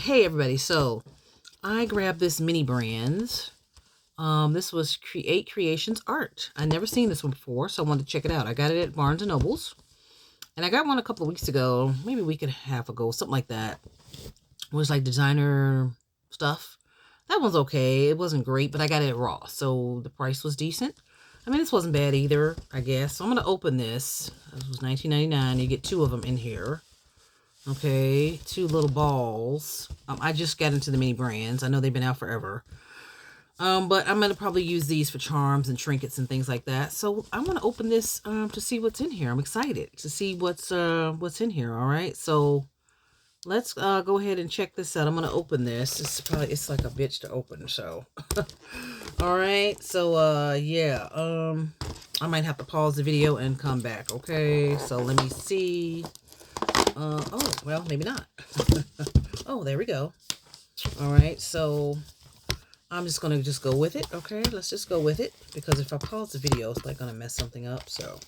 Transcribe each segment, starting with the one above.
Hey everybody, so I grabbed this mini brands. This was Create Creations Art. I never seen this one before, so I wanted to check it out. I got it at Barnes and Nobles, and I got one a couple of weeks ago, maybe a week and a half ago, something like that. It was like designer stuff. That one's okay. It wasn't great, but I got it raw, so the price was decent. I mean, this wasn't bad either, I guess. So I'm gonna open this. This was $19.99. You get two of them in here. Okay, two little balls. I just got into the mini brands. I know they've been out forever. But I'm going to probably use these for charms and trinkets and things like that. So I want to open this to see what's in here. I'm excited to see what's in here. All right, so let's go ahead and check this out. I'm going to open this. It's like a bitch to open. So all right, so yeah, I might have to pause the video and come back. Okay, so let me see. Oh, well, maybe not. Oh, there we go. All right, so I'm just going to go with it. Okay, let's just go with it. Because if I pause the video, it's like going to mess something up. So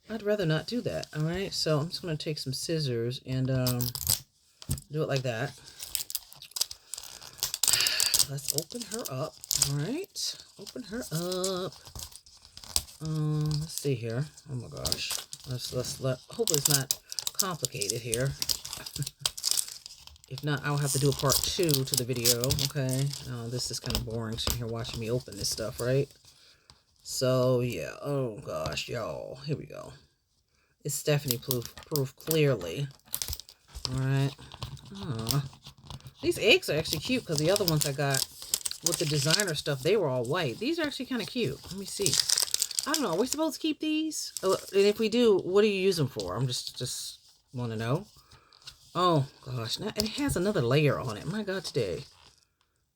I'd rather not do that. All right, so I'm just going to take some scissors and do it like that. Let's open her up. All right, open her up. Let's see here. Oh my gosh. Hopefully it's not complicated here. If not, I'll have to do a part 2 to the video. Okay. This is kind of boring sitting here watching me open this stuff, right? So yeah. Oh gosh, y'all. Here we go. It's Stephanie proof clearly. All right. These eggs are actually cute because the other ones I got with the designer stuff, they were all white. These are actually kind of cute. Let me see. I don't know. Are we supposed to keep these? Oh, and if we do, what do you use them for? I'm just want to know. Oh gosh, now it has another layer on it. My God, today.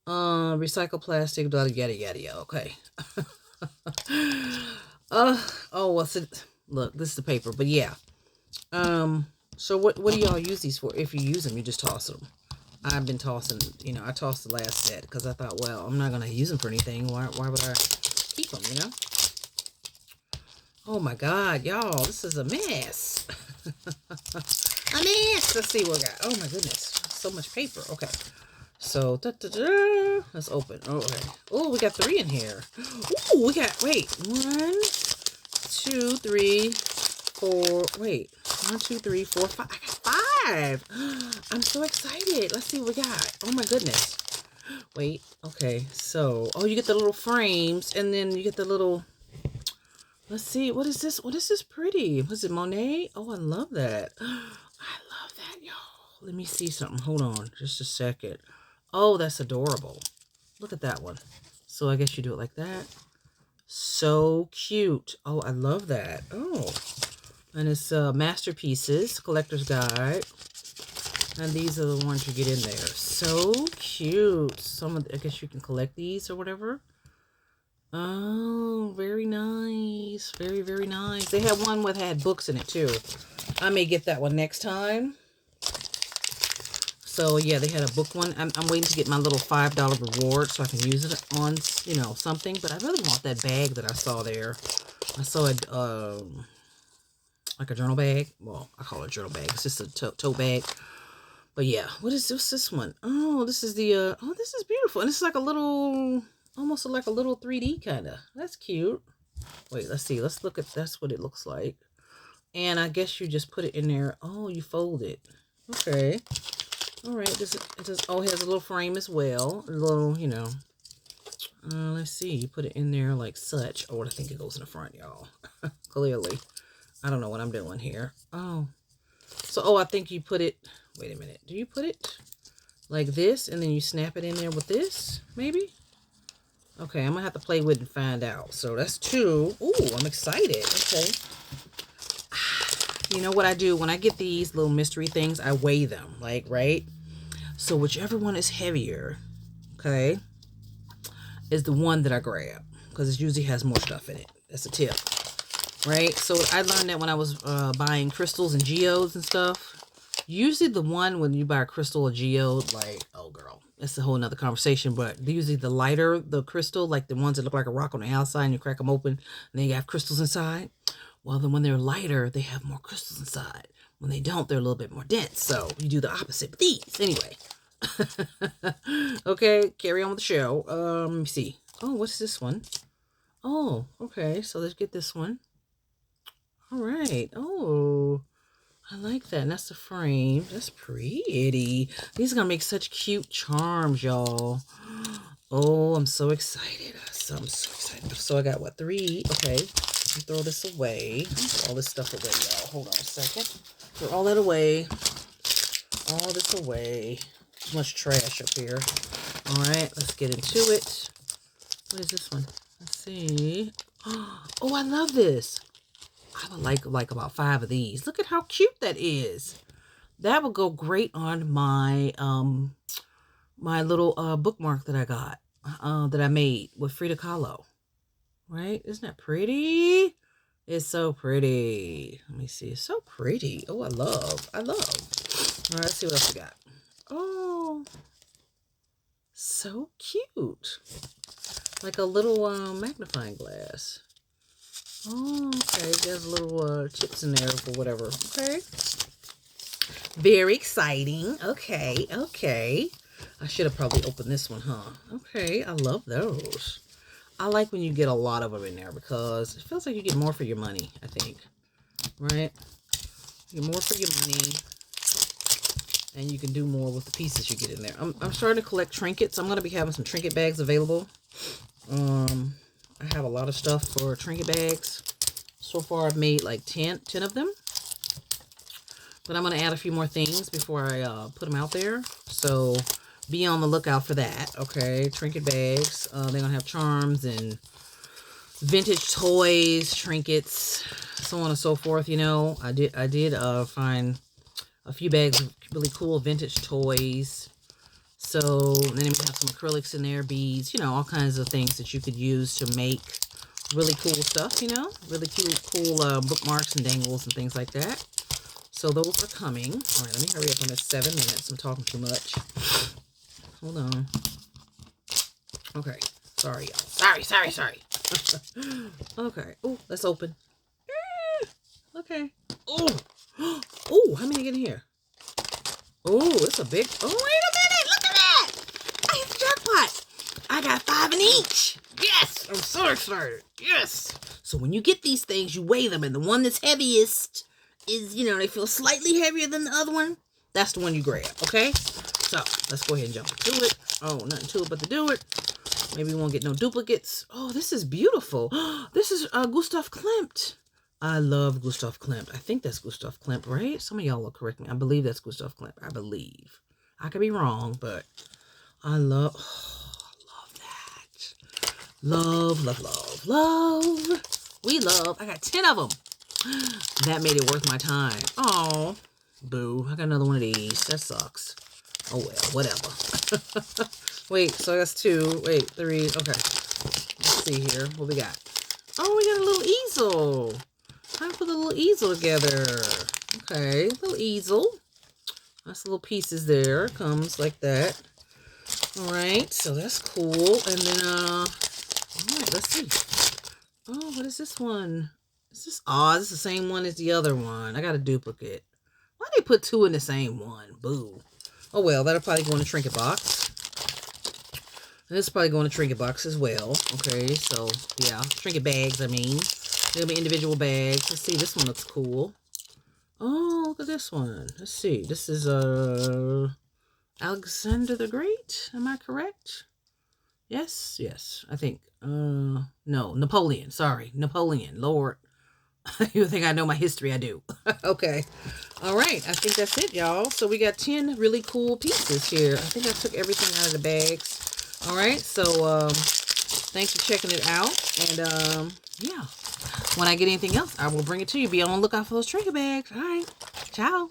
Recycle plastic, yada yada yada. Okay. Oh, what's it? Look, this is the paper, but yeah. So what do y'all use these for? If you use them, you just toss them. I've been tossing. I tossed the last set because I thought, well, I'm not gonna use them for anything. Why would I keep them? Oh my God, y'all, this is a mess. A mess. Let's see what we got. Oh my goodness, so much paper. Okay, so let's open. Oh, okay. Oh, we got 3 in here. Ooh, we got, wait, 1, 2, 3, 4. Wait, 1, 2, 3, 4, 5. I got 5. I'm so excited. Let's see what we got. Oh my goodness. Wait. Okay. So, oh, you get the little frames, and then you get the little. Let's see. What is this? What is this pretty? Was it Monet? Oh, I love that. I love that, y'all. Let me see something. Hold on. Just a second. Oh, that's adorable. Look at that one. So I guess you do it like that. So cute. Oh, I love that. Oh. And it's Masterpieces, Collector's Guide. And these are the ones you get in there. So cute. I guess you can collect these or whatever. Oh, very nice. Very, very nice. They had one that had books in it, too. I may get that one next time. So, yeah, they had a book one. I'm waiting to get my little $5 reward so I can use it on, something. But I really want that bag that I saw there. I saw it, like a journal bag. Well, I call it a journal bag. It's just a tote bag. But, yeah. What's this one? Oh, this is the, oh, this is beautiful. And it's like a little... Almost like a little 3D kind of. That's cute. Wait, let's see. Let's look at, that's what it looks like. And I guess you just put it in there. Oh, you fold it. Okay. All right. Oh, it has a little frame as well. A little, let's see. You put it in there like such. Oh, I think it goes in the front, y'all. Clearly. I don't know what I'm doing here. Oh. So, I think you put it, wait a minute. Do you put it like this and then you snap it in there with this? Maybe? Okay, I'm going to have to play with it and find out. So that's 2. Ooh, I'm excited. Okay. You know what I do? When I get these little mystery things, I weigh them. Like, right? So whichever one is heavier, okay, is the one that I grab. Because it usually has more stuff in it. That's a tip. Right? So I learned that when I was buying crystals and geodes and stuff. Usually the one when you buy a crystal or geode, like, oh girl, that's a whole nother conversation. But usually the lighter the crystal, like the ones that look like a rock on the outside and you crack them open and then you have crystals inside. Well, then when they're lighter, they have more crystals inside. When they don't, they're a little bit more dense. So you do the opposite with these. Anyway, Okay, carry on with the show. Let me see. Oh, what's this one? Oh, okay. So let's get this one. All right. Oh, I like that. And that's the frame. That's pretty. These are gonna make such cute charms, y'all. Oh, I'm so excited. I'm so excited. So I got what, 3? Okay. Throw this away. Throw all this stuff away, y'all. Hold on a second. Throw all that away. All this away. Too much trash up here. All right, let's get into it. What is this one? Let's see. Oh, I love this. I would like about 5 of these. Look at how cute that is. That would go great on my my little bookmark that I got, that I made with Frida Kahlo. Right? Isn't that pretty? It's so pretty. Let me see. It's so pretty. Oh, I love. All right, let's see what else we got. Oh, so cute. Like a little magnifying glass. Oh, okay. There's little chips in there for whatever. Okay. Very exciting. Okay, okay. I should have probably opened this one, huh? Okay, I love those. I like when you get a lot of them in there because it feels like you get more for your money, I think. Right? You get more for your money. And you can do more with the pieces you get in there. I'm starting to collect trinkets. I'm going to be having some trinket bags available. I have a lot of stuff for trinket bags. So far, I've made like 10 of them. But I'm going to add a few more things before I put them out there. So be on the lookout for that. Okay, trinket bags. They're going to have charms and vintage toys, trinkets, so on and so forth. You know, I did find a few bags of really cool vintage toys. So then we have some acrylics in there, beads, you know, all kinds of things that you could use to make really cool stuff, you know, really cool bookmarks and dangles and things like that. So those are coming. All right, let me hurry up on this. 7 minutes. I'm talking too much. Hold on. Okay. Sorry, y'all. Sorry. Okay. Oh, let's open. Okay. Oh. Oh, how many get in here? Oh, it's a big... Oh, wait a minute. Look at that. I hit the jackpot. I got 5 in each. Yes. I'm so excited. Yes. So when you get these things, you weigh them. And the one that's heaviest is, you know, they feel slightly heavier than the other one. That's the one you grab. Okay. So let's go ahead and jump into it. Oh, nothing to it but to do it. Maybe we won't get no duplicates. Oh, this is beautiful. This is Gustav Klimt. I love Gustav Klimt. I think that's Gustav Klimt, right? Some of y'all will correct me. I believe that's Gustav Klimt. I believe. I could be wrong, but I love that. Love. We love. I got 10 of them. That made it worth my time. Oh, boo. I got another one of these. That sucks. Oh, well, whatever. Wait, so that's 2. Wait, 3. Okay. Let's see here. What we got? Oh, we got a little easel. Time to put a little easel together. Okay, little easel. Nice little pieces there. Comes like that. All right, so that's cool. And then, all right, let's see. Oh, what is this one? Is this? Oh, this is the same one as the other one. I got a duplicate. Why they put 2 in the same one? Boo. Oh, well, that'll probably go in the trinket box. And this is probably going to trinket box as well. Okay, so, yeah. Trinket bags, I mean. There'll be individual bags. Let's see. This one looks cool. Oh, look at this one. Let's see. This is Alexander the Great. Am I correct? Yes. I think. No, Napoleon. Sorry. Napoleon. Lord. You think I know my history? I do. Okay. All right. I think that's it, y'all. So we got 10 really cool pieces here. I think I took everything out of the bags. All right. So, thanks for checking it out. And, yeah. When I get anything else, I will bring it to you. Be on the lookout for those trinket bags. All right. Ciao.